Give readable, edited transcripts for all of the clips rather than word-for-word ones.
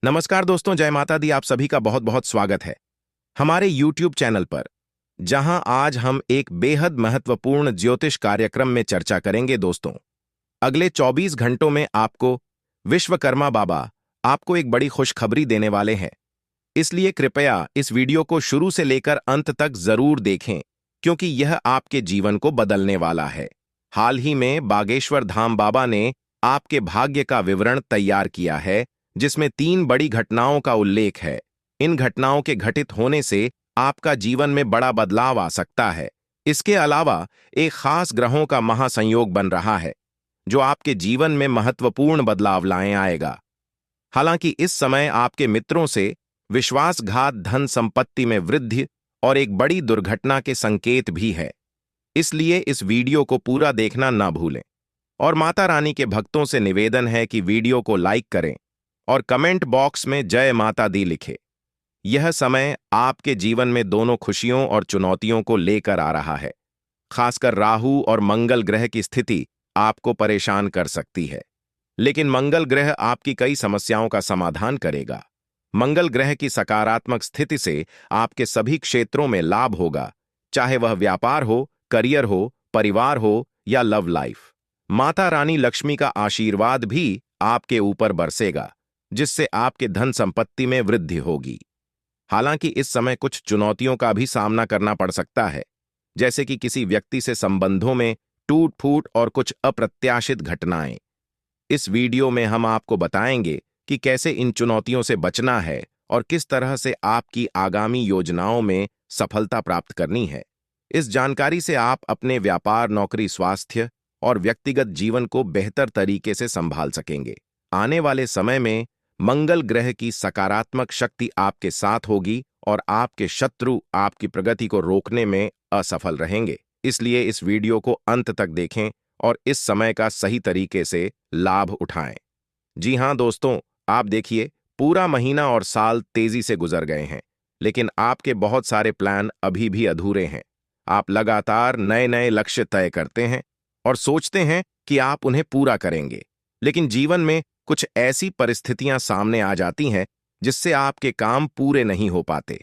नमस्कार दोस्तों, जय माता दी। आप सभी का बहुत बहुत स्वागत है हमारे YouTube चैनल पर, जहां आज हम एक बेहद महत्वपूर्ण ज्योतिष कार्यक्रम में चर्चा करेंगे। दोस्तों, अगले 24 घंटों में आपको विश्वकर्मा बाबा आपको एक बड़ी खुशखबरी देने वाले हैं। इसलिए कृपया इस वीडियो को शुरू से लेकर अंत तक जरूर देखें, क्योंकि यह आपके जीवन को बदलने वाला है। हाल ही में बागेश्वर धाम बाबा ने आपके भाग्य का विवरण तैयार किया है, जिसमें 3 बड़ी घटनाओं का उल्लेख है। इन घटनाओं के घटित होने से आपका जीवन में बड़ा बदलाव आ सकता है। इसके अलावा एक खास ग्रहों का महासंयोग बन रहा है, जो आपके जीवन में महत्वपूर्ण बदलाव लाए आएगा। हालांकि इस समय आपके मित्रों से विश्वासघात, धन संपत्ति में वृद्धि और एक बड़ी दुर्घटना के संकेत भी है। इसलिए इस वीडियो को पूरा देखना ना भूलें। और माता रानी के भक्तों से निवेदन है कि वीडियो को लाइक करें और कमेंट बॉक्स में जय माता दी लिखें। यह समय आपके जीवन में दोनों खुशियों और चुनौतियों को लेकर आ रहा है। खासकर राहु और मंगल ग्रह की स्थिति आपको परेशान कर सकती है, लेकिन मंगल ग्रह आपकी कई समस्याओं का समाधान करेगा। मंगल ग्रह की सकारात्मक स्थिति से आपके सभी क्षेत्रों में लाभ होगा, चाहे वह व्यापार हो, करियर हो, परिवार हो या लव लाइफ। माता रानी लक्ष्मी का आशीर्वाद भी आपके ऊपर बरसेगा, जिससे आपके धन संपत्ति में वृद्धि होगी। हालांकि इस समय कुछ चुनौतियों का भी सामना करना पड़ सकता है, जैसे कि किसी व्यक्ति से संबंधों में टूट फूट और कुछ अप्रत्याशित घटनाएं। इस वीडियो में हम आपको बताएंगे कि कैसे इन चुनौतियों से बचना है और किस तरह से आपकी आगामी योजनाओं में सफलता प्राप्त करनी है। इस जानकारी से आप अपने व्यापार, नौकरी, स्वास्थ्य और व्यक्तिगत जीवन को बेहतर तरीके से संभाल सकेंगे। आने वाले समय में मंगल ग्रह की सकारात्मक शक्ति आपके साथ होगी और आपके शत्रु आपकी प्रगति को रोकने में असफल रहेंगे। इसलिए इस वीडियो को अंत तक देखें और इस समय का सही तरीके से लाभ उठाएं। जी हां दोस्तों, आप देखिए, पूरा महीना और साल तेजी से गुजर गए हैं, लेकिन आपके बहुत सारे प्लान अभी भी अधूरे हैं। आप लगातार नए नए लक्ष्य तय करते हैं और सोचते हैं कि आप उन्हें पूरा करेंगे, लेकिन जीवन में कुछ ऐसी परिस्थितियां सामने आ जाती हैं जिससे आपके काम पूरे नहीं हो पाते।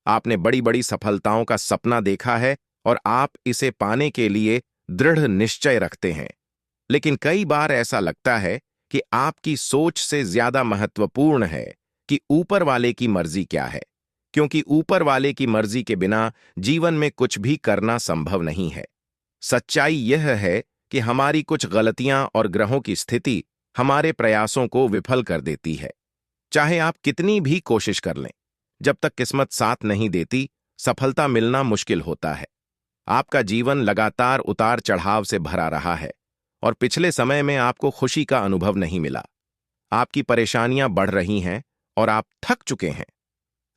आपने बड़ी बड़ी सफलताओं का सपना देखा है और आप इसे पाने के लिए दृढ़ निश्चय रखते हैं, लेकिन कई बार ऐसा लगता है कि आपकी सोच से ज्यादा महत्वपूर्ण है कि ऊपर वाले की मर्जी क्या है, क्योंकि ऊपर वाले की मर्जी के बिना जीवन में कुछ भी करना संभव नहीं है। सच्चाई यह है कि हमारी कुछ गलतियां और ग्रहों की स्थिति हमारे प्रयासों को विफल कर देती है। चाहे आप कितनी भी कोशिश कर लें, जब तक किस्मत साथ नहीं देती, सफलता मिलना मुश्किल होता है। आपका जीवन लगातार उतार चढ़ाव से भरा रहा है और पिछले समय में आपको खुशी का अनुभव नहीं मिला। आपकी परेशानियां बढ़ रही हैं और आप थक चुके हैं।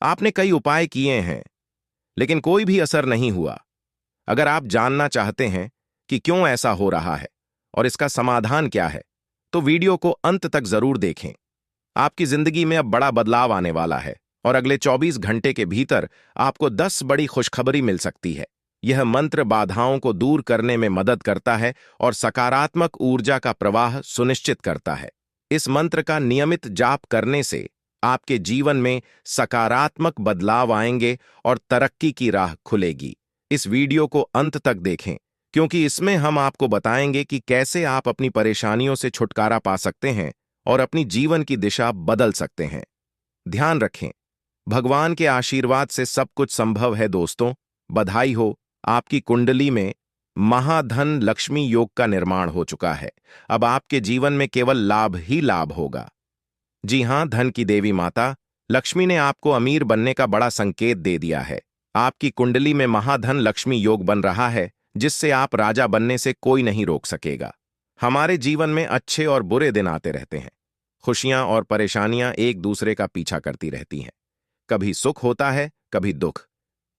आपने कई उपाय किए हैं, लेकिन कोई भी असर नहीं हुआ। अगर आप जानना चाहते हैं कि क्यों ऐसा हो रहा है और इसका समाधान क्या है, तो वीडियो को अंत तक जरूर देखें। आपकी जिंदगी में अब बड़ा बदलाव आने वाला है और अगले 24 घंटे के भीतर आपको 10 बड़ी खुशखबरी मिल सकती है। यह मंत्र बाधाओं को दूर करने में मदद करता है और सकारात्मक ऊर्जा का प्रवाह सुनिश्चित करता है। इस मंत्र का नियमित जाप करने से आपके जीवन में सकारात्मक बदलाव आएंगे और तरक्की की राह खुलेगी। इस वीडियो को अंत तक देखें, क्योंकि इसमें हम आपको बताएंगे कि कैसे आप अपनी परेशानियों से छुटकारा पा सकते हैं और अपनी जीवन की दिशा बदल सकते हैं। ध्यान रखें, भगवान के आशीर्वाद से सब कुछ संभव है। दोस्तों, बधाई हो, आपकी कुंडली में महाधन लक्ष्मी योग का निर्माण हो चुका है। अब आपके जीवन में केवल लाभ ही लाभ होगा। जी हां, धन की देवी माता लक्ष्मी ने आपको अमीर बनने का बड़ा संकेत दे दिया है। आपकी कुंडली में महाधन लक्ष्मी योग बन रहा है, जिससे आप राजा बनने से कोई नहीं रोक सकेगा। हमारे जीवन में अच्छे और बुरे दिन आते रहते हैं। खुशियां और परेशानियां एक दूसरे का पीछा करती रहती हैं। कभी सुख होता है, कभी दुख,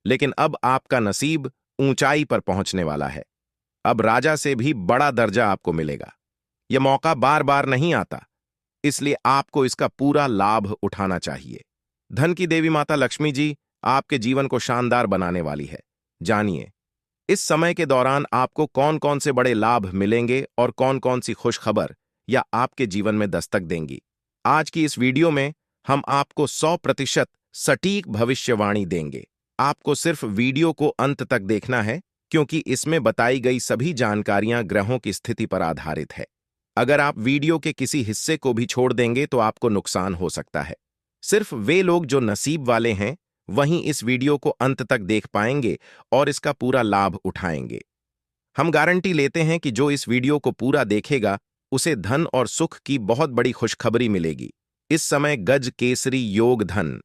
लेकिन अब आपका नसीब ऊंचाई पर पहुंचने वाला है। अब राजा से भी बड़ा दर्जा आपको मिलेगा। यह मौका बार बार नहीं आता, इसलिए आपको इसका पूरा लाभ उठाना चाहिए। धन की देवी माता लक्ष्मी जी आपके जीवन को शानदार बनाने वाली है। जानिए, इस समय के दौरान आपको कौन कौन से बड़े लाभ मिलेंगे और कौन कौन सी खुश खबर या आपके जीवन में दस्तक देंगी। आज की इस वीडियो में हम आपको 100% सटीक भविष्यवाणी देंगे। आपको सिर्फ वीडियो को अंत तक देखना है, क्योंकि इसमें बताई गई सभी जानकारियां ग्रहों की स्थिति पर आधारित है। अगर आप वीडियो के किसी हिस्से को भी छोड़ देंगे तो आपको नुकसान हो सकता है। सिर्फ वे लोग जो नसीब वाले हैं वहीं इस वीडियो को अंत तक देख पाएंगे और इसका पूरा लाभ उठाएंगे। हम गारंटी लेते हैं कि जो इस वीडियो को पूरा देखेगा उसे धन और सुख की बहुत बड़ी खुशखबरी मिलेगी। इस समय गज केसरी योग, धन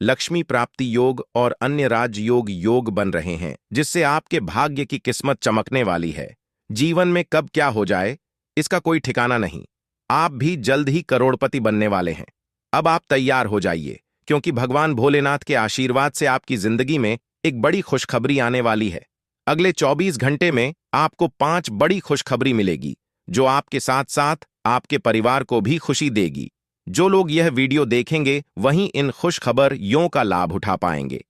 लक्ष्मी प्राप्ति योग और अन्य योग बन रहे हैं, जिससे आपके भाग्य की किस्मत चमकने वाली है। जीवन में कब क्या हो जाए इसका कोई ठिकाना नहीं। आप भी जल्द ही करोड़पति बनने वाले हैं। अब आप तैयार हो जाइए, क्योंकि भगवान भोलेनाथ के आशीर्वाद से आपकी जिंदगी में एक बड़ी खुशखबरी आने वाली है। अगले 24 घंटे में आपको 5 बड़ी खुशखबरी मिलेगी, जो आपके साथ साथ आपके परिवार को भी खुशी देगी। जो लोग यह वीडियो देखेंगे वहीं इन खुशखबरियों का लाभ उठा पाएंगे।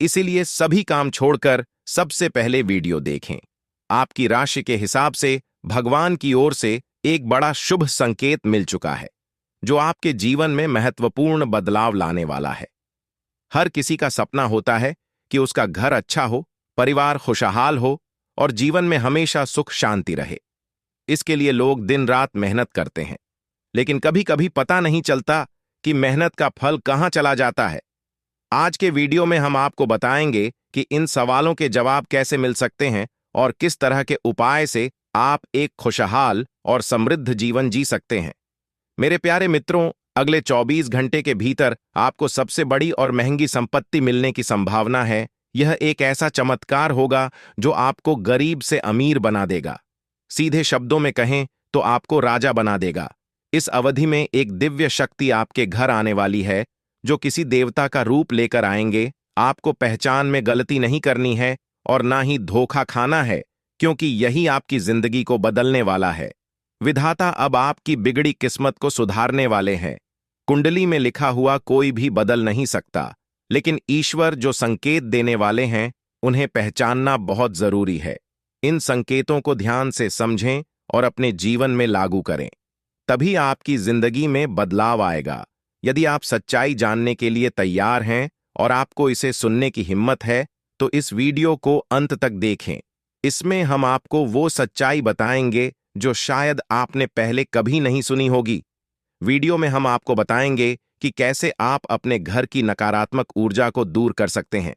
इसीलिए सभी काम छोड़कर सबसे पहले वीडियो देखें। आपकी राशि के हिसाब से भगवान की ओर से एक बड़ा शुभ संकेत मिल चुका है, जो आपके जीवन में महत्वपूर्ण बदलाव लाने वाला है। हर किसी का सपना होता है कि उसका घर अच्छा हो, परिवार खुशहाल हो और जीवन में हमेशा सुख शांति रहे। इसके लिए लोग दिन रात मेहनत करते हैं, लेकिन कभी कभी पता नहीं चलता कि मेहनत का फल कहां चला जाता है। आज के वीडियो में हम आपको बताएंगे कि इन सवालों के जवाब कैसे मिल सकते हैं और किस तरह के उपाय से आप एक खुशहाल और समृद्ध जीवन जी सकते हैं। मेरे प्यारे मित्रों, अगले 24 घंटे के भीतर आपको सबसे बड़ी और महंगी संपत्ति मिलने की संभावना है। यह एक ऐसा चमत्कार होगा जो आपको गरीब से अमीर बना देगा। सीधे शब्दों में कहें तो आपको राजा बना देगा। इस अवधि में एक दिव्य शक्ति आपके घर आने वाली है, जो किसी देवता का रूप लेकर आएंगे। आपको पहचान में गलती नहीं करनी है और ना ही धोखा खाना है, क्योंकि यही आपकी जिंदगी को बदलने वाला है। विधाता अब आपकी बिगड़ी किस्मत को सुधारने वाले हैं। कुंडली में लिखा हुआ कोई भी बदल नहीं सकता, लेकिन ईश्वर जो संकेत देने वाले हैं उन्हें पहचानना बहुत जरूरी है। इन संकेतों को ध्यान से समझें और अपने जीवन में लागू करें, तभी आपकी जिंदगी में बदलाव आएगा। यदि आप सच्चाई जानने के लिए तैयार हैं और आपको इसे सुनने की हिम्मत है, तो इस वीडियो को अंत तक देखें। इसमें हम आपको वो सच्चाई बताएंगे जो शायद आपने पहले कभी नहीं सुनी होगी। वीडियो में हम आपको बताएंगे कि कैसे आप अपने घर की नकारात्मक ऊर्जा को दूर कर सकते हैं।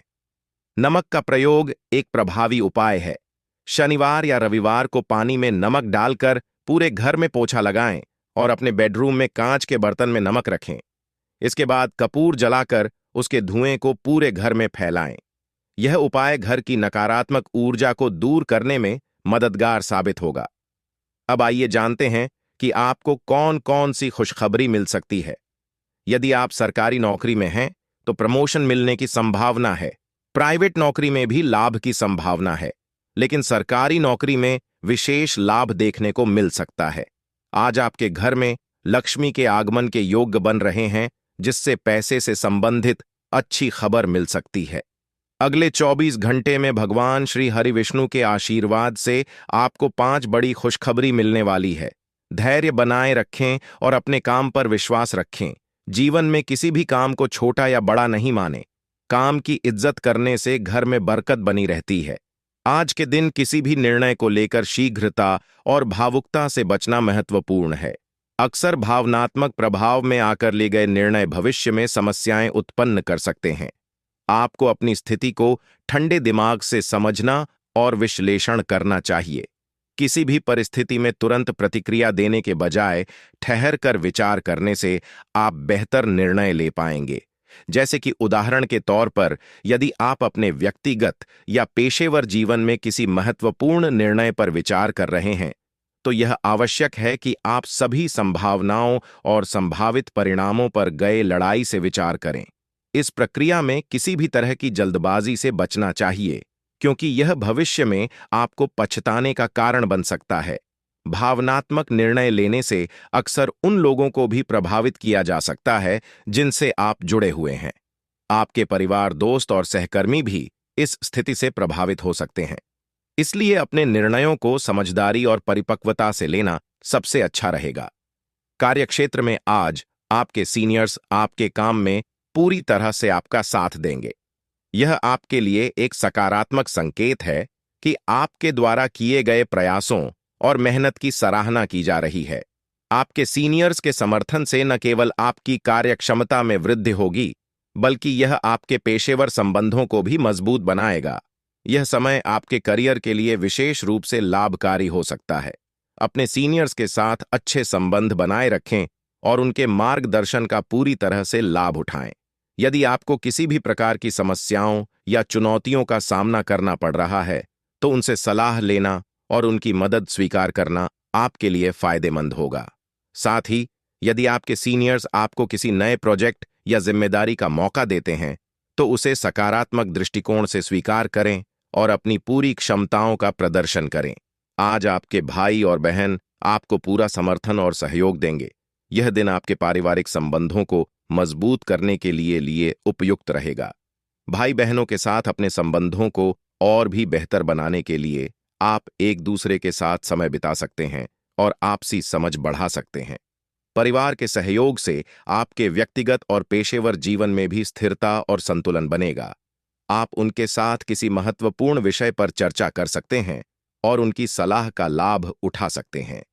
नमक का प्रयोग एक प्रभावी उपाय है। शनिवार या रविवार को पानी में नमक डालकर पूरे घर में पोछा लगाएं और अपने बेडरूम में कांच के बर्तन में नमक रखें। इसके बाद कपूर जलाकर उसके धुएं को पूरे घर में फैलाएं। यह उपाय घर की नकारात्मक ऊर्जा को दूर करने में मददगार साबित होगा। अब आइए जानते हैं कि आपको कौन कौन सी खुशखबरी मिल सकती है। यदि आप सरकारी नौकरी में हैं तो प्रमोशन मिलने की संभावना है। प्राइवेट नौकरी में भी लाभ की संभावना है, लेकिन सरकारी नौकरी में विशेष लाभ देखने को मिल सकता है। आज आपके घर में लक्ष्मी के आगमन के योग बन रहे हैं, जिससे पैसे से संबंधित अच्छी खबर मिल सकती है। अगले 24 घंटे में भगवान श्री हरि विष्णु के आशीर्वाद से आपको 5 बड़ी खुशखबरी मिलने वाली है। धैर्य बनाए रखें और अपने काम पर विश्वास रखें। जीवन में किसी भी काम को छोटा या बड़ा नहीं माने। काम की इज्जत करने से घर में बरकत बनी रहती है। आज के दिन किसी भी निर्णय को लेकर शीघ्रता और भावुकता से बचना महत्वपूर्ण है। अक्सर भावनात्मक प्रभाव में आकर लिए गए निर्णय भविष्य में समस्याएं उत्पन्न कर सकते हैं। आपको अपनी स्थिति को ठंडे दिमाग से समझना और विश्लेषण करना चाहिए। किसी भी परिस्थिति में तुरंत प्रतिक्रिया देने के बजाय ठहर कर विचार करने से आप बेहतर निर्णय ले पाएंगे। जैसे कि उदाहरण के तौर पर, यदि आप अपने व्यक्तिगत या पेशेवर जीवन में किसी महत्वपूर्ण निर्णय पर विचार कर रहे हैं, तो यह आवश्यक है कि आप सभी संभावनाओं और संभावित परिणामों पर गए लड़ाई से विचार करें। इस प्रक्रिया में किसी भी तरह की जल्दबाजी से बचना चाहिए, क्योंकि यह भविष्य में आपको पछताने का कारण बन सकता है। भावनात्मक निर्णय लेने से अक्सर उन लोगों को भी प्रभावित किया जा सकता है जिनसे आप जुड़े हुए हैं। आपके परिवार, दोस्त और सहकर्मी भी इस स्थिति से प्रभावित हो सकते हैं। इसलिए अपने निर्णयों को समझदारी और परिपक्वता से लेना सबसे अच्छा रहेगा। कार्यक्षेत्र में आज आपके सीनियर्स आपके काम में पूरी तरह से आपका साथ देंगे। यह आपके लिए एक सकारात्मक संकेत है कि आपके द्वारा किए गए प्रयासों और मेहनत की सराहना की जा रही है। आपके सीनियर्स के समर्थन से न केवल आपकी कार्यक्षमता में वृद्धि होगी, बल्कि यह आपके पेशेवर संबंधों को भी मजबूत बनाएगा। यह समय आपके करियर के लिए विशेष रूप से लाभकारी हो सकता है। अपने सीनियर्स के साथ अच्छे संबंध बनाए रखें और उनके मार्गदर्शन का पूरी तरह से लाभ उठाएं। यदि आपको किसी भी प्रकार की समस्याओं या चुनौतियों का सामना करना पड़ रहा है, तो उनसे सलाह लेना और उनकी मदद स्वीकार करना आपके लिए फायदेमंद होगा। साथ ही, यदि आपके सीनियर्स आपको किसी नए प्रोजेक्ट या जिम्मेदारी का मौका देते हैं, तो उसे सकारात्मक दृष्टिकोण से स्वीकार करें और अपनी पूरी क्षमताओं का प्रदर्शन करें। आज आपके भाई और बहन आपको पूरा समर्थन और सहयोग देंगे। यह दिन आपके पारिवारिक संबंधों को मजबूत करने के लिए उपयुक्त रहेगा। भाई बहनों के साथ अपने संबंधों को और भी बेहतर बनाने के लिए आप एक दूसरे के साथ समय बिता सकते हैं और आपसी समझ बढ़ा सकते हैं। परिवार के सहयोग से आपके व्यक्तिगत और पेशेवर जीवन में भी स्थिरता और संतुलन बनेगा। आप उनके साथ किसी महत्वपूर्ण विषय पर चर्चा कर सकते हैं और उनकी सलाह का लाभ उठा सकते हैं।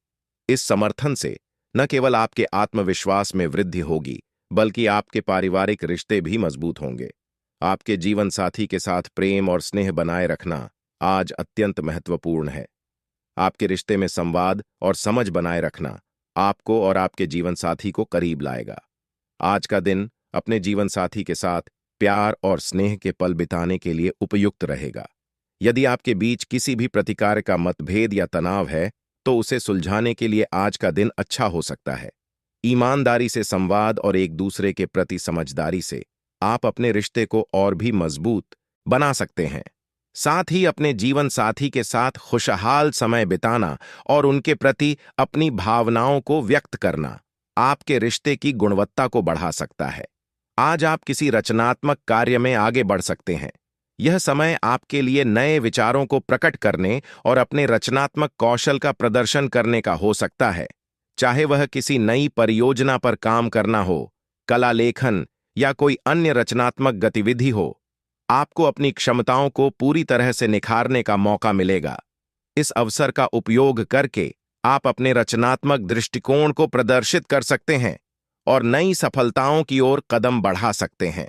इस समर्थन से न केवल आपके आत्मविश्वास में वृद्धि होगी, बल्कि आपके पारिवारिक रिश्ते भी मजबूत होंगे। आपके जीवन साथी के साथ प्रेम और स्नेह बनाए रखना आज अत्यंत महत्वपूर्ण है। आपके रिश्ते में संवाद और समझ बनाए रखना आपको और आपके जीवन साथी को करीब लाएगा। आज का दिन अपने जीवन साथी के साथ प्यार और स्नेह के पल बिताने के लिए उपयुक्त रहेगा। यदि आपके बीच किसी भी प्रकार का मतभेद या तनाव है, तो उसे सुलझाने के लिए आज का दिन अच्छा हो सकता है। ईमानदारी से संवाद और एक दूसरे के प्रति समझदारी से आप अपने रिश्ते को और भी मजबूत बना सकते हैं। साथ ही अपने जीवन साथी के साथ खुशहाल समय बिताना और उनके प्रति अपनी भावनाओं को व्यक्त करना आपके रिश्ते की गुणवत्ता को बढ़ा सकता है। आज आप किसी रचनात्मक कार्य में आगे बढ़ सकते हैं। यह समय आपके लिए नए विचारों को प्रकट करने और अपने रचनात्मक कौशल का प्रदर्शन करने का हो सकता है। चाहे वह किसी नई परियोजना पर काम करना हो, कला लेखन या कोई अन्य रचनात्मक गतिविधि हो, आपको अपनी क्षमताओं को पूरी तरह से निखारने का मौका मिलेगा। इस अवसर का उपयोग करके आप अपने रचनात्मक दृष्टिकोण को प्रदर्शित कर सकते हैं और नई सफलताओं की ओर कदम बढ़ा सकते हैं।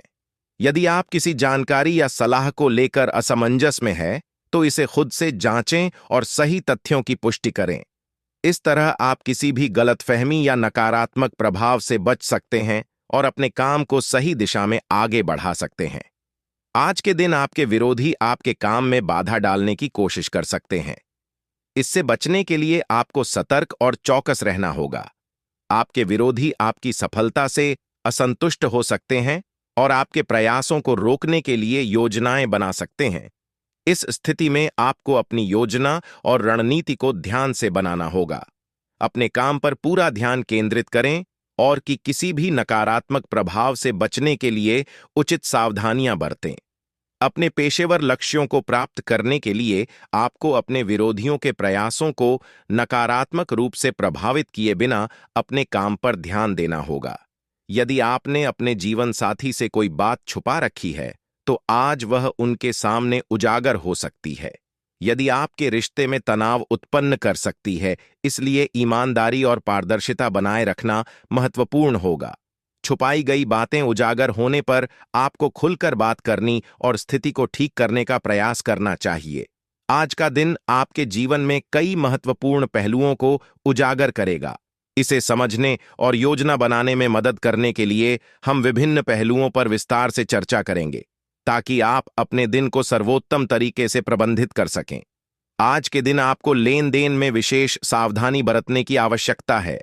यदि आप किसी जानकारी या सलाह को लेकर असमंजस में हैं, तो इसे खुद से जांचें और सही तथ्यों की पुष्टि करें। इस तरह आप किसी भी गलतफहमी या नकारात्मक प्रभाव से बच सकते हैं और अपने काम को सही दिशा में आगे बढ़ा सकते हैं। आज के दिन आपके विरोधी आपके काम में बाधा डालने की कोशिश कर सकते हैं। इससे बचने के लिए आपको सतर्क और चौकस रहना होगा। आपके विरोधी आपकी सफलता से असंतुष्ट हो सकते हैं और आपके प्रयासों को रोकने के लिए योजनाएं बना सकते हैं। इस स्थिति में आपको अपनी योजना और रणनीति को ध्यान से बनाना होगा। अपने काम पर पूरा ध्यान केंद्रित करें और किसी भी नकारात्मक प्रभाव से बचने के लिए उचित सावधानियां बरतें। अपने पेशेवर लक्ष्यों को प्राप्त करने के लिए आपको अपने विरोधियों के प्रयासों को नकारात्मक रूप से प्रभावित किए बिना अपने काम पर ध्यान देना होगा। यदि आपने अपने जीवन साथी से कोई बात छुपा रखी है, तो आज वह उनके सामने उजागर हो सकती है। यदि आपके रिश्ते में तनाव उत्पन्न कर सकती है, इसलिए ईमानदारी और पारदर्शिता बनाए रखना महत्वपूर्ण होगा। छुपाई गई बातें उजागर होने पर आपको खुलकर बात करनी और स्थिति को ठीक करने का प्रयास करना चाहिए। आज का दिन आपके जीवन में कई महत्वपूर्ण पहलुओं को उजागर करेगा। इसे समझने और योजना बनाने में मदद करने के लिए हम विभिन्न पहलुओं पर विस्तार से चर्चा करेंगे, ताकि आप अपने दिन को सर्वोत्तम तरीके से प्रबंधित कर सकें। आज के दिन आपको लेन देन में विशेष सावधानी बरतने की आवश्यकता है।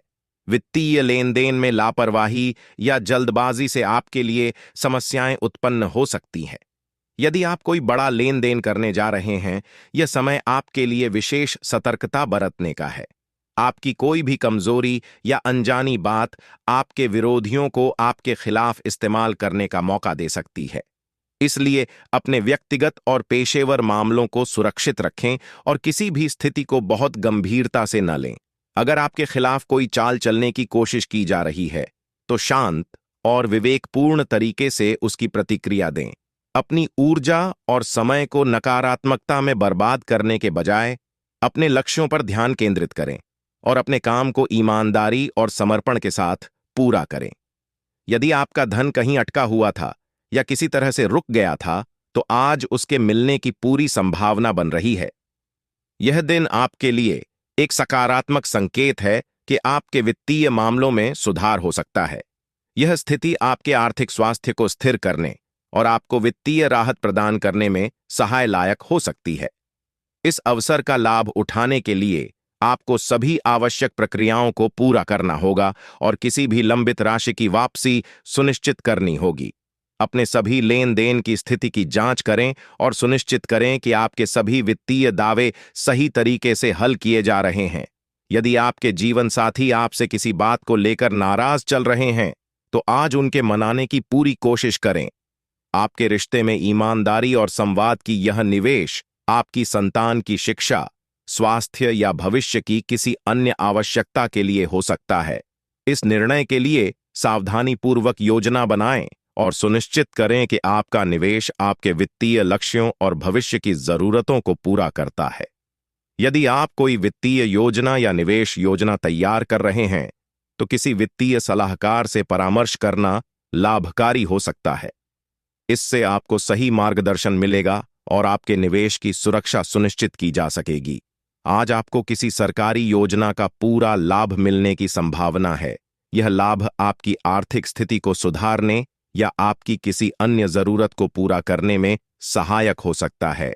वित्तीय लेन देन में लापरवाही या जल्दबाजी से आपके लिए समस्याएं उत्पन्न हो सकती हैं। यदि आप कोई बड़ा लेन देन करने जा रहे हैं, यह समय आपके लिए विशेष सतर्कता बरतने का है। आपकी कोई भी कमजोरी या अनजानी बात आपके विरोधियों को आपके खिलाफ इस्तेमाल करने का मौका दे सकती है। इसलिए अपने व्यक्तिगत और पेशेवर मामलों को सुरक्षित रखें और किसी भी स्थिति को बहुत गंभीरता से न लें। अगर आपके खिलाफ कोई चाल चलने की कोशिश की जा रही है, तो शांत और विवेकपूर्ण तरीके से उसकी प्रतिक्रिया दें। अपनी ऊर्जा और समय को नकारात्मकता में बर्बाद करने के बजाय अपने लक्ष्यों पर ध्यान केंद्रित करें और अपने काम को ईमानदारी और समर्पण के साथ पूरा करें। यदि आपका धन कहीं अटका हुआ था या किसी तरह से रुक गया था, तो आज उसके मिलने की पूरी संभावना बन रही है। यह दिन आपके लिए एक सकारात्मक संकेत है कि आपके वित्तीय मामलों में सुधार हो सकता है। यह स्थिति आपके आर्थिक स्वास्थ्य को स्थिर करने और आपको वित्तीय राहत प्रदान करने में सहायक हो सकती है। इस अवसर का लाभ उठाने के लिए आपको सभी आवश्यक प्रक्रियाओं को पूरा करना होगा और किसी भी लंबित राशि की वापसी सुनिश्चित करनी होगी। अपने सभी लेन देन की स्थिति की जांच करें और सुनिश्चित करें कि आपके सभी वित्तीय दावे सही तरीके से हल किए जा रहे हैं। यदि आपके जीवन साथी आपसे किसी बात को लेकर नाराज चल रहे हैं, तो आज उनके मनाने की पूरी कोशिश करें। आपके रिश्ते में ईमानदारी और संवाद की यह निवेश आपकी संतान की शिक्षा, स्वास्थ्य या भविष्य की किसी अन्य आवश्यकता के लिए हो सकता है। इस निर्णय के लिए सावधानीपूर्वक योजना बनाएं और सुनिश्चित करें कि आपका निवेश आपके वित्तीय लक्ष्यों और भविष्य की जरूरतों को पूरा करता है। यदि आप कोई वित्तीय योजना या निवेश योजना तैयार कर रहे हैं, तो किसी वित्तीय सलाहकार से परामर्श करना लाभकारी हो सकता है। इससे आपको सही मार्गदर्शन मिलेगा और आपके निवेश की सुरक्षा सुनिश्चित की जा सकेगी। आज आपको किसी सरकारी योजना का पूरा लाभ मिलने की संभावना है। यह लाभ आपकी आर्थिक स्थिति को सुधारने या आपकी किसी अन्य जरूरत को पूरा करने में सहायक हो सकता है।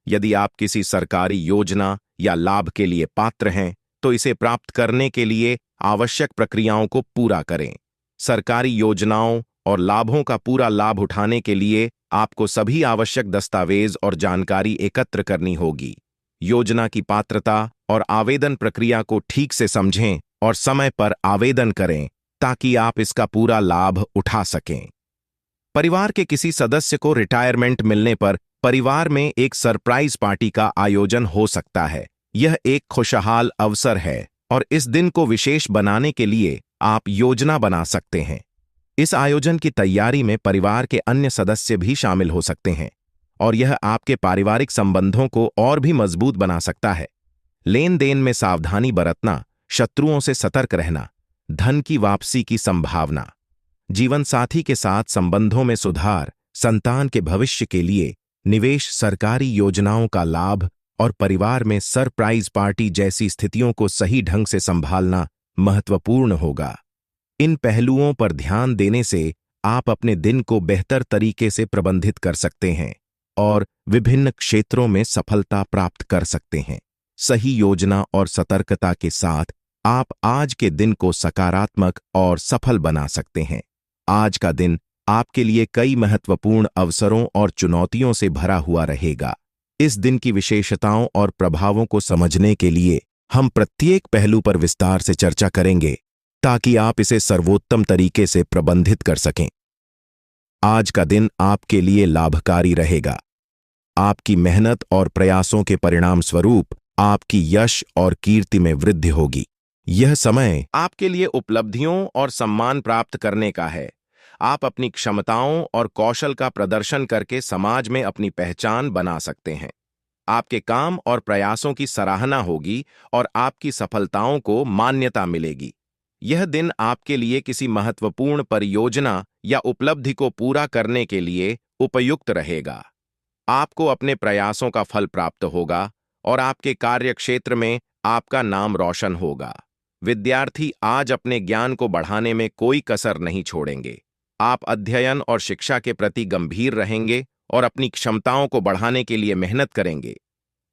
यदि आप किसी सरकारी योजना या लाभ के लिए पात्र हैं, तो इसे प्राप्त करने के लिए आवश्यक प्रक्रियाओं को पूरा करें। सरकारी योजनाओं और लाभों का पूरा लाभ उठाने के लिए आपको सभी आवश्यक दस्तावेज और जानकारी एकत्र करनी होगी। योजना की पात्रता और आवेदन प्रक्रिया को ठीक से समझें और समय पर आवेदन करें ताकि आप इसका पूरा लाभ उठा सकें। परिवार के किसी सदस्य को रिटायरमेंट मिलने पर परिवार में एक सरप्राइज पार्टी का आयोजन हो सकता है। यह एक खुशहाल अवसर है और इस दिन को विशेष बनाने के लिए आप योजना बना सकते हैं। इस आयोजन की तैयारी में परिवार के अन्य सदस्य भी शामिल हो सकते हैं और यह आपके पारिवारिक संबंधों को और भी मजबूत बना सकता है। लेन देन में सावधानी बरतना, शत्रुओं से सतर्क रहना, धन की वापसी की संभावना, जीवन साथी के साथ संबंधों में सुधार, संतान के भविष्य के लिए निवेश, सरकारी योजनाओं का लाभ और परिवार में सरप्राइज पार्टी जैसी स्थितियों को सही ढंग से संभालना महत्वपूर्ण होगा। इन पहलुओं पर ध्यान देने से आप अपने दिन को बेहतर तरीके से प्रबंधित कर सकते हैं और विभिन्न क्षेत्रों में सफलता प्राप्त कर सकते हैं। सही योजना और सतर्कता के साथ आप आज के दिन को सकारात्मक और सफल बना सकते हैं। आज का दिन आपके लिए कई महत्वपूर्ण अवसरों और चुनौतियों से भरा हुआ रहेगा। इस दिन की विशेषताओं और प्रभावों को समझने के लिए हम प्रत्येक पहलू पर विस्तार से चर्चा करेंगे ताकि आप इसे सर्वोत्तम तरीके से प्रबंधित कर सकें। आज का दिन आपके लिए लाभकारी रहेगा। आपकी मेहनत और प्रयासों के परिणाम स्वरूप आपकी यश और कीर्ति में वृद्धि होगी। यह समय आपके लिए उपलब्धियों और सम्मान प्राप्त करने का है। आप अपनी क्षमताओं और कौशल का प्रदर्शन करके समाज में अपनी पहचान बना सकते हैं। आपके काम और प्रयासों की सराहना होगी और आपकी सफलताओं को मान्यता मिलेगी। यह दिन आपके लिए किसी महत्वपूर्ण परियोजना या उपलब्धि को पूरा करने के लिए उपयुक्त रहेगा। आपको अपने प्रयासों का फल प्राप्त होगा और आपके कार्यक्षेत्र में आपका नाम रोशन होगा। विद्यार्थी आज अपने ज्ञान को बढ़ाने में कोई कसर नहीं छोड़ेंगे। आप अध्ययन और शिक्षा के प्रति गंभीर रहेंगे और अपनी क्षमताओं को बढ़ाने के लिए मेहनत करेंगे।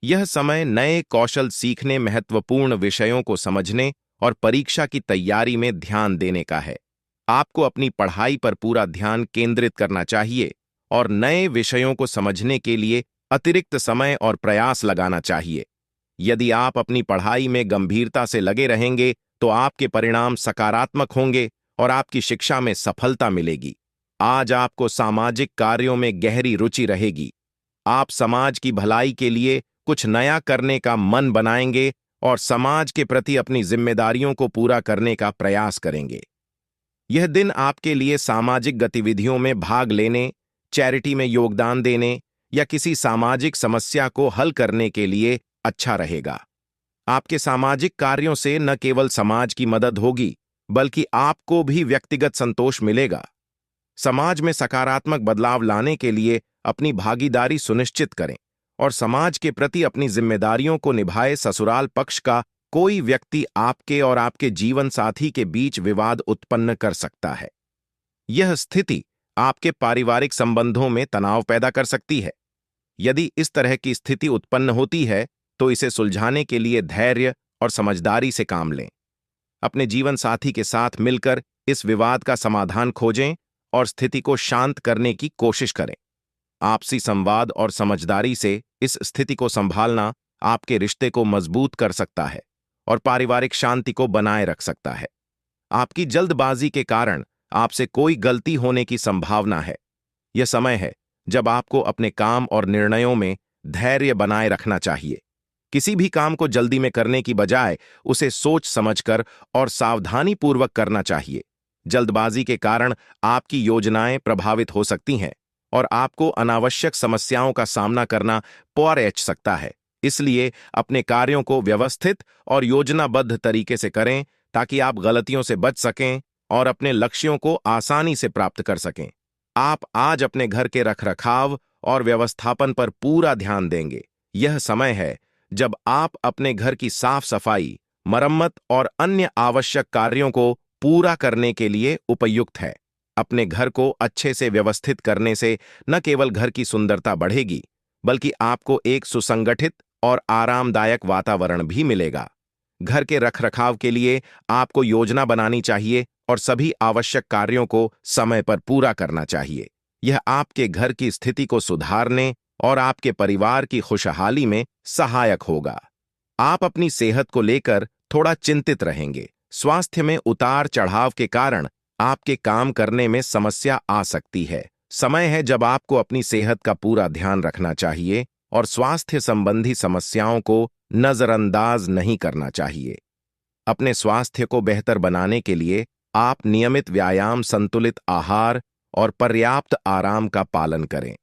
यह समय नए कौशल सीखने, महत्वपूर्ण विषयों को समझने और परीक्षा की तैयारी में ध्यान देने का है। आपको अपनी पढ़ाई पर पूरा ध्यान केंद्रित करना चाहिए और नए विषयों को समझने के लिए अतिरिक्त समय और प्रयास लगाना चाहिए। यदि आप अपनी पढ़ाई में गंभीरता से लगे रहेंगे, तो आपके परिणाम सकारात्मक होंगे और आपकी शिक्षा में सफलता मिलेगी। आज आपको सामाजिक कार्यों में गहरी रुचि रहेगी। आप समाज की भलाई के लिए कुछ नया करने का मन बनाएंगे और समाज के प्रति अपनी जिम्मेदारियों को पूरा करने का प्रयास करेंगे। यह दिन आपके लिए सामाजिक गतिविधियों में भाग लेने, चैरिटी में योगदान देने या किसी सामाजिक समस्या को हल करने के लिए अच्छा रहेगा। आपके सामाजिक कार्यों से न केवल समाज की मदद होगी, बल्कि आपको भी व्यक्तिगत संतोष मिलेगा। समाज में सकारात्मक बदलाव लाने के लिए अपनी भागीदारी सुनिश्चित करें और समाज के प्रति अपनी जिम्मेदारियों को निभाए। ससुराल पक्ष का कोई व्यक्ति आपके और आपके जीवन साथी के बीच विवाद उत्पन्न कर सकता है। यह स्थिति आपके पारिवारिक संबंधों में तनाव पैदा कर सकती है। यदि इस तरह की स्थिति उत्पन्न होती है, तो इसे सुलझाने के लिए धैर्य और समझदारी से काम लें। अपने जीवन साथी के साथ मिलकर इस विवाद का समाधान खोजें और स्थिति को शांत करने की कोशिश करें। आपसी संवाद और समझदारी से इस स्थिति को संभालना आपके रिश्ते को मजबूत कर सकता है और पारिवारिक शांति को बनाए रख सकता है। आपकी जल्दबाजी के कारण आपसे कोई गलती होने की संभावना है। यह समय है जब आपको अपने काम और निर्णयों में धैर्य बनाए रखना चाहिए। किसी भी काम को जल्दी में करने की बजाय उसे सोच समझकर और सावधानीपूर्वक करना चाहिए। जल्दबाजी के कारण आपकी योजनाएं प्रभावित हो सकती हैं और आपको अनावश्यक समस्याओं का सामना करना पड़ सकता है। इसलिए अपने कार्यों को व्यवस्थित और योजनाबद्ध तरीके से करें ताकि आप गलतियों से बच सकें और अपने लक्ष्यों को आसानी से प्राप्त कर सकें। आप आज अपने घर के रखरखाव और व्यवस्थापन पर पूरा ध्यान देंगे। यह समय है जब आप अपने घर की साफ सफाई, मरम्मत और अन्य आवश्यक कार्यों को पूरा करने के लिए उपयुक्त है। अपने घर को अच्छे से व्यवस्थित करने से न केवल घर की सुंदरता बढ़ेगी, बल्कि आपको एक सुसंगठित और आरामदायक वातावरण भी मिलेगा। घर के रखरखाव के लिए आपको योजना बनानी चाहिए और सभी आवश्यक कार्यों को समय पर पूरा करना चाहिए। यह आपके घर की स्थिति को सुधारने और आपके परिवार की खुशहाली में सहायक होगा। आप अपनी सेहत को लेकर थोड़ा चिंतित रहेंगे। स्वास्थ्य में उतार चढ़ाव के कारण आपके काम करने में समस्या आ सकती है। समय है जब आपको अपनी सेहत का पूरा ध्यान रखना चाहिए और स्वास्थ्य संबंधी समस्याओं को नजरअंदाज नहीं करना चाहिए। अपने स्वास्थ्य को बेहतर बनाने के लिए आप नियमित व्यायाम, संतुलित आहार और पर्याप्त आराम का पालन करें।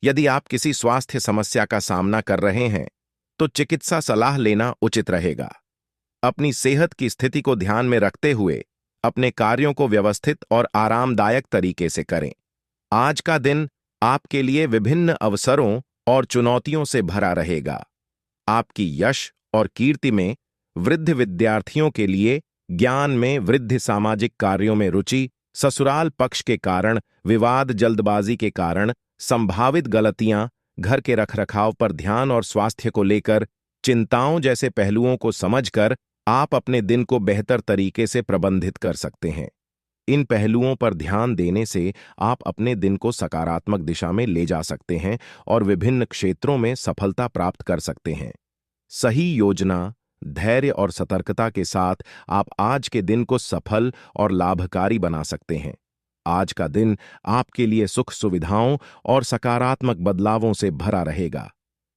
यदि आप किसी स्वास्थ्य समस्या का सामना कर रहे हैं, तो चिकित्सा सलाह लेना उचित रहेगा। अपनी सेहत की स्थिति को ध्यान में रखते हुए अपने कार्यों को व्यवस्थित और आरामदायक तरीके से करें। आज का दिन आपके लिए विभिन्न अवसरों और चुनौतियों से भरा रहेगा। आपकी यश और कीर्ति में वृद्धि, विद्यार्थियों के लिए ज्ञान में वृद्धि, सामाजिक कार्यों में रुचि, ससुराल पक्ष के कारण विवाद, जल्दबाजी के कारण संभावित गलतियां, घर के रखरखाव पर ध्यान और स्वास्थ्य को लेकर चिंताओं जैसे पहलुओं को समझकर आप अपने दिन को बेहतर तरीके से प्रबंधित कर सकते हैं। इन पहलुओं पर ध्यान देने से आप अपने दिन को सकारात्मक दिशा में ले जा सकते हैं और विभिन्न क्षेत्रों में सफलता प्राप्त कर सकते हैं। सही योजना, धैर्य और सतर्कता के साथ आप आज के दिन को सफल और लाभकारी बना सकते हैं। आज का दिन आपके लिए सुख, सुविधाओं और सकारात्मक बदलावों से भरा रहेगा।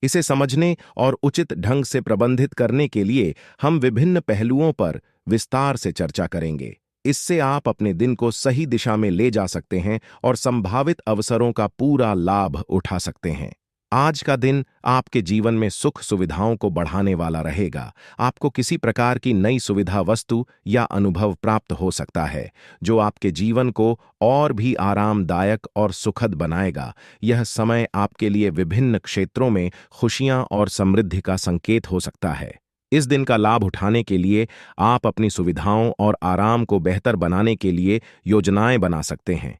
इसे समझने और उचित ढंग से प्रबंधित करने के लिए हम विभिन्न पहलुओं पर विस्तार से चर्चा करेंगे। इससे आप अपने दिन को सही दिशा में ले जा सकते हैं और संभावित अवसरों का पूरा लाभ उठा सकते हैं। आज का दिन आपके जीवन में सुख सुविधाओं को बढ़ाने वाला रहेगा। आपको किसी प्रकार की नई सुविधा, वस्तु या अनुभव प्राप्त हो सकता है जो आपके जीवन को और भी आरामदायक और सुखद बनाएगा। यह समय आपके लिए विभिन्न क्षेत्रों में खुशियां और समृद्धि का संकेत हो सकता है। इस दिन का लाभ उठाने के लिए आप अपनी सुविधाओं और आराम को बेहतर बनाने के लिए योजनाएं बना सकते हैं।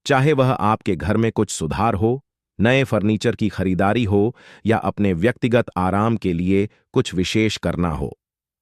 चाहे वह आपके घर में कुछ सुधार हो, नए फर्नीचर की खरीदारी हो या अपने व्यक्तिगत आराम के लिए कुछ विशेष करना हो,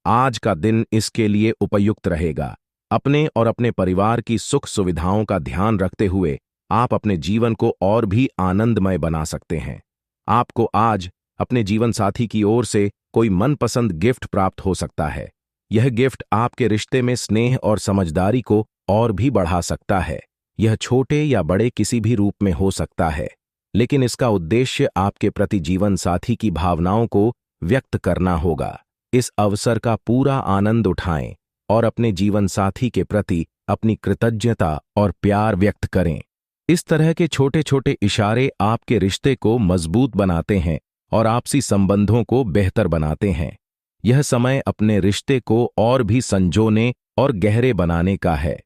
आज का दिन इसके लिए उपयुक्त रहेगा। अपने और अपने परिवार की सुख सुविधाओं का ध्यान रखते हुए आप अपने जीवन को और भी आनंदमय बना सकते हैं। आपको आज अपने जीवन साथी की ओर से कोई मनपसंद गिफ्ट प्राप्त हो सकता है। यह गिफ्ट आपके रिश्ते में स्नेह और समझदारी को और भी बढ़ा सकता है। यह छोटे या बड़े किसी भी रूप में हो सकता है, लेकिन इसका उद्देश्य आपके प्रति जीवन साथी की भावनाओं को व्यक्त करना होगा। इस अवसर का पूरा आनंद उठाएं और अपने जीवन साथी के प्रति अपनी कृतज्ञता और प्यार व्यक्त करें। इस तरह के छोटे छोटे इशारे आपके रिश्ते को मजबूत बनाते हैं और आपसी संबंधों को बेहतर बनाते हैं। यह समय अपने रिश्ते को और भी संजोने और गहरे बनाने का है।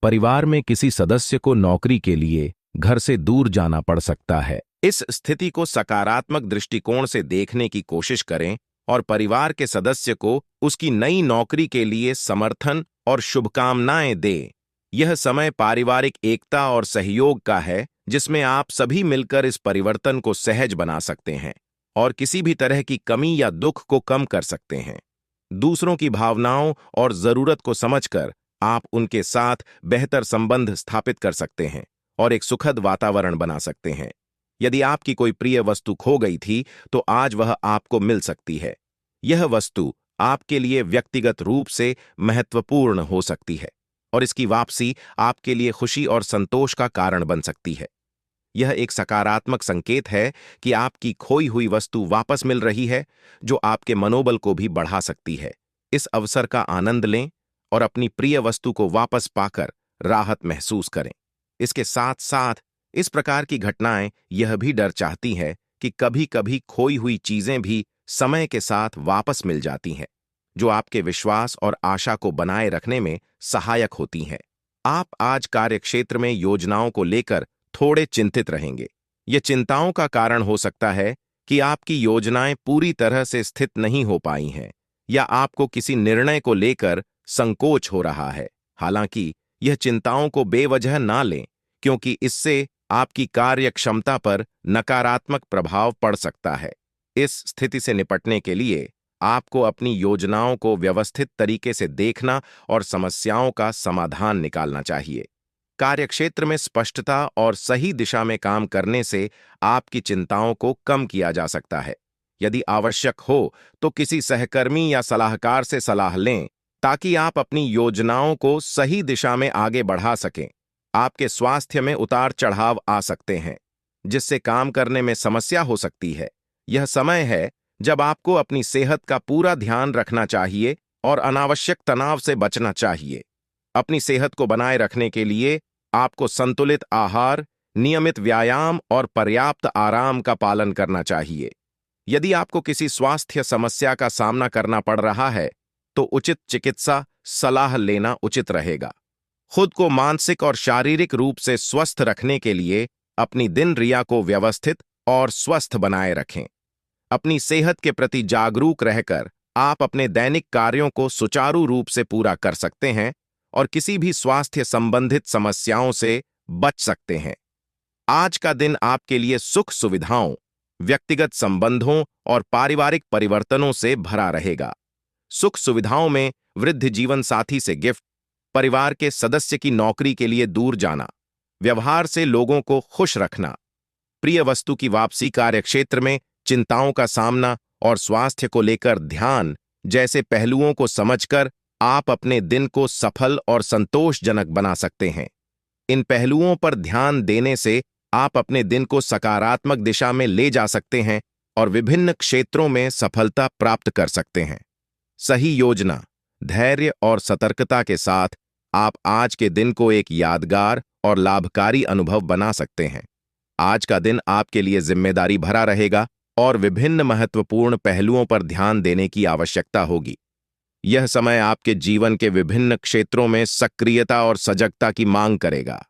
परिवार में किसी सदस्य को नौकरी के लिए घर से दूर जाना पड़ सकता है। इस स्थिति को सकारात्मक दृष्टिकोण से देखने की कोशिश करें और परिवार के सदस्य को उसकी नई नौकरी के लिए समर्थन और शुभकामनाएं दें। यह समय पारिवारिक एकता और सहयोग का है, जिसमें आप सभी मिलकर इस परिवर्तन को सहज बना सकते हैं और किसी भी तरह की कमी या दुख को कम कर सकते हैं। दूसरों की भावनाओं और जरूरत को समझकर आप उनके साथ बेहतर संबंध स्थापित कर सकते हैं और एक सुखद वातावरण बना सकते हैं। यदि आपकी कोई प्रिय वस्तु खो गई थी, तो आज वह आपको मिल सकती है। यह वस्तु आपके लिए व्यक्तिगत रूप से महत्वपूर्ण हो सकती है और इसकी वापसी आपके लिए खुशी और संतोष का कारण बन सकती है। यह एक सकारात्मक संकेत है कि आपकी खोई हुई वस्तु वापस मिल रही है, जो आपके मनोबल को भी बढ़ा सकती है। इस अवसर का आनंद लें और अपनी प्रिय वस्तु को वापस पाकर राहत महसूस करें। इसके साथ साथ इस प्रकार की घटनाएं यह भी डर चाहती हैं कि कभी-कभी खोई हुई चीजें भी समय के साथ वापस मिल जाती हैं, जो आपके विश्वास और आशा को बनाए रखने में सहायक होती हैं। आप आज कार्यक्षेत्र में योजनाओं को लेकर थोड़े चिंतित रहेंगे। ये चिंताओं का कारण हो सकता है कि आपकी योजनाएं पूरी तरह से स्थित नहीं हो पाई हैं या आपको किसी निर्णय को लेकर संकोच हो रहा है। हालांकि यह चिंताओं को बेवजह ना लें, क्योंकि इससे आपकी कार्यक्षमता पर नकारात्मक प्रभाव पड़ सकता है। इस स्थिति से निपटने के लिए आपको अपनी योजनाओं को व्यवस्थित तरीके से देखना और समस्याओं का समाधान निकालना चाहिए। कार्यक्षेत्र में स्पष्टता और सही दिशा में काम करने से आपकी चिंताओं को कम किया जा सकता है। यदि आवश्यक हो तो किसी सहकर्मी या सलाहकार से सलाह लें, ताकि आप अपनी योजनाओं को सही दिशा में आगे बढ़ा सकें। आपके स्वास्थ्य में उतार चढ़ाव आ सकते हैं, जिससे काम करने में समस्या हो सकती है। यह समय है जब आपको अपनी सेहत का पूरा ध्यान रखना चाहिए और अनावश्यक तनाव से बचना चाहिए। अपनी सेहत को बनाए रखने के लिए आपको संतुलित आहार, नियमित व्यायाम और पर्याप्त आराम का पालन करना चाहिए। यदि आपको किसी स्वास्थ्य समस्या का सामना करना पड़ रहा है, तो उचित चिकित्सा सलाह लेना उचित रहेगा। खुद को मानसिक और शारीरिक रूप से स्वस्थ रखने के लिए अपनी दिनचर्या को व्यवस्थित और स्वस्थ बनाए रखें। अपनी सेहत के प्रति जागरूक रहकर आप अपने दैनिक कार्यों को सुचारू रूप से पूरा कर सकते हैं और किसी भी स्वास्थ्य संबंधित समस्याओं से बच सकते हैं। आज का दिन आपके लिए सुख सुविधाओं, व्यक्तिगत संबंधों और पारिवारिक परिवर्तनों से भरा रहेगा। सुख सुविधाओं में वृद्ध जीवन साथी से गिफ्ट, परिवार के सदस्य की नौकरी के लिए दूर जाना, व्यवहार से लोगों को खुश रखना, प्रिय वस्तु की वापसी, कार्यक्षेत्र में चिंताओं का सामना और स्वास्थ्य को लेकर ध्यान जैसे पहलुओं को समझकर आप अपने दिन को सफल और संतोषजनक बना सकते हैं। इन पहलुओं पर ध्यान देने से आप अपने दिन को सकारात्मक दिशा में ले जा सकते हैं और विभिन्न क्षेत्रों में सफलता प्राप्त कर सकते हैं। सही योजना, धैर्य और सतर्कता के साथ आप आज के दिन को एक यादगार और लाभकारी अनुभव बना सकते हैं। आज का दिन आपके लिए जिम्मेदारी भरा रहेगा और विभिन्न महत्वपूर्ण पहलुओं पर ध्यान देने की आवश्यकता होगी। यह समय आपके जीवन के विभिन्न क्षेत्रों में सक्रियता और सजगता की मांग करेगा।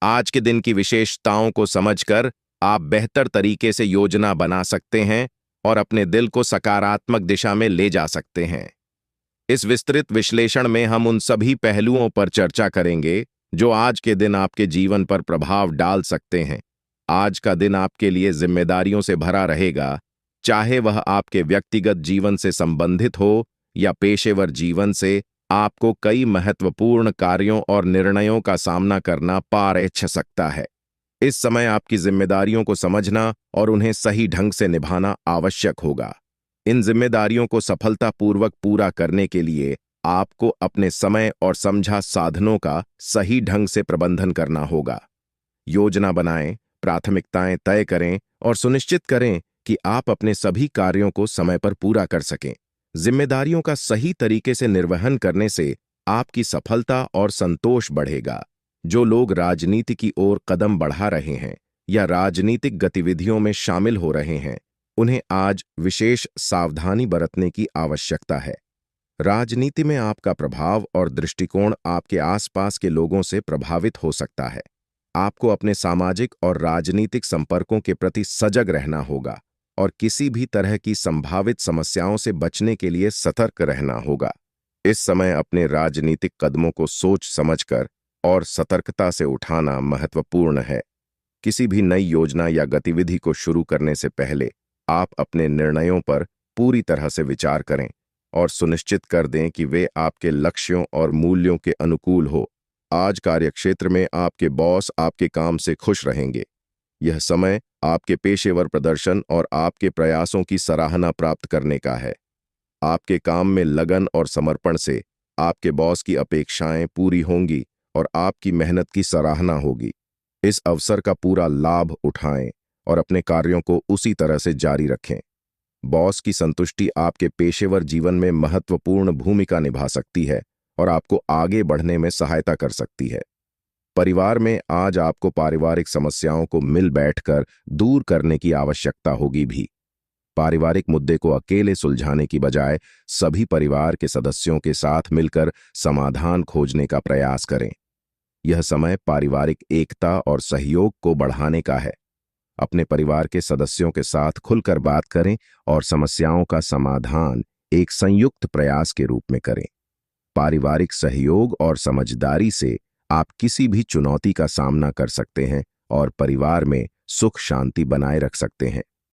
आज के दिन की विशेषताओं को समझकर आप बेहतर तरीके से योजना बना सकते हैं और अपने दिल को सकारात्मक दिशा में ले जा सकते हैं। इस विस्तृत विश्लेषण में हम उन सभी पहलुओं पर चर्चा करेंगे जो आज के दिन आपके जीवन पर प्रभाव डाल सकते हैं। आज का दिन आपके लिए जिम्मेदारियों से भरा रहेगा, चाहे वह आपके व्यक्तिगत जीवन से संबंधित हो या पेशेवर जीवन से। आपको कई महत्वपूर्ण कार्यों और निर्णयों का सामना करना पड़ सकता है। इस समय आपकी जिम्मेदारियों को समझना और उन्हें सही ढंग से निभाना आवश्यक होगा। इन जिम्मेदारियों को सफलतापूर्वक पूरा करने के लिए आपको अपने समय और समझा साधनों का सही ढंग से प्रबंधन करना होगा। योजना बनाएं, प्राथमिकताएं तय करें और सुनिश्चित करें कि आप अपने सभी कार्यों को समय पर पूरा कर सकें। जिम्मेदारियों का सही तरीके से निर्वहन करने से आपकी सफलता और संतोष बढ़ेगा। जो लोग राजनीति की ओर कदम बढ़ा रहे हैं या राजनीतिक गतिविधियों में शामिल हो रहे हैं, उन्हें आज विशेष सावधानी बरतने की आवश्यकता है। राजनीति में आपका प्रभाव और दृष्टिकोण आपके आसपास के लोगों से प्रभावित हो सकता है। आपको अपने सामाजिक और राजनीतिक संपर्कों के प्रति सजग रहना होगा और किसी भी तरह की संभावित समस्याओं से बचने के लिए सतर्क रहना होगा। इस समय अपने राजनीतिक कदमों को सोच समझकर और सतर्कता से उठाना महत्वपूर्ण है। किसी भी नई योजना या गतिविधि को शुरू करने से पहले आप अपने निर्णयों पर पूरी तरह से विचार करें और सुनिश्चित कर दें कि वे आपके लक्ष्यों और मूल्यों के अनुकूल हो। आज कार्यक्षेत्र में आपके बॉस आपके काम से खुश रहेंगे। यह समय आपके पेशेवर प्रदर्शन और आपके प्रयासों की सराहना प्राप्त करने का है। आपके काम में लगन और समर्पण से आपके बॉस की अपेक्षाएं पूरी होंगी और आपकी मेहनत की सराहना होगी। इस अवसर का पूरा लाभ उठाएं और अपने कार्यों को उसी तरह से जारी रखें। बॉस की संतुष्टि आपके पेशेवर जीवन में महत्वपूर्ण भूमिका निभा सकती है और आपको आगे बढ़ने में सहायता कर सकती है। परिवार में आज आपको पारिवारिक समस्याओं को मिल बैठकर दूर करने की आवश्यकता होगी भी। पारिवारिक मुद्दे को अकेले सुलझाने की बजाय सभी परिवार के सदस्यों के साथ मिलकर समाधान खोजने का प्रयास करें। यह समय पारिवारिक एकता और सहयोग को बढ़ाने का है। अपने परिवार के सदस्यों के साथ खुलकर बात करें और समस्याओं का समाधान एक संयुक्त प्रयास के रूप में करें। पारिवारिक सहयोग और समझदारी से आप किसी भी चुनौती का सामना कर सकते हैं और परिवार में सुख शांति बनाए रख सकते हैं।